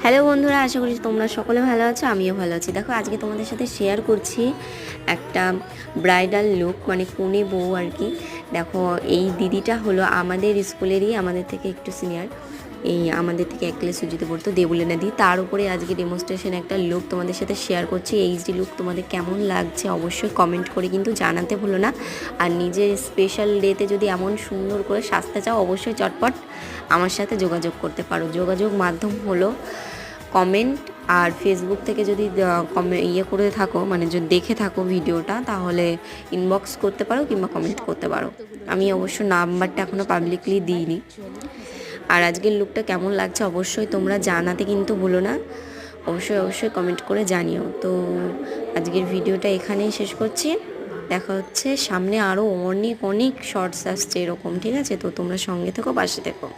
Hello বন্ধুরা, আশা করি তোমরা সকলে ভালো আছো, আমিও ভালো আছি। দেখো আজকে তোমাদের সাথে শেয়ার করছি একটা ব্রাইডাল লুক, মানে কনে বউ আর কি। দেখো এই দিদিটা হলো আমাদের স্কুলেরই, আমাদের থেকে একটু সিনিয়র, এই আমাদের থেকে এক ক্লাস সুজিতে পড়তো, দেবুলেনা দি। তার উপরে আজকে ডেমনস্ট্রেশন একটা লুক তোমাদের সাথে শেয়ার করছি। এইচডি লুক তোমাদের কেমন লাগছে অবশ্যই কমেন্ট করে কিন্তু জানাতে ভুলো না। আর নিজের স্পেশাল ডেতে যদি এমন সুন্দর করে সাজতে চাও অবশ্যই চটপট আমার সাথে যোগাযোগ করতে পারো। যোগাযোগ মাধ্যম হলো কমেন্ট, আর ফেসবুক থেকে যদি করে থাকো, মানে যদি দেখে থাকো ভিডিওটা, তাহলে ইনবক্স করতে পারো কিংবা কমেন্ট করতে পারো। আমি অবশ্য নাম্বারটা এখনও পাবলিকলি দিইনি। আর আজকের লুকটা কেমন লাগছে অবশ্যই তোমরা জানাতে কিন্তু ভুলো না, অবশ্যই কমেন্ট করে জানিও। তো আজকের ভিডিওটা এখানেই শেষ করছি, দেখা হচ্ছে সামনে আরও অনেক অনেক শর্টস আসছে এরকম, ঠিক আছে? তো তোমরা সঙ্গে থেকো, পাশে থেকো।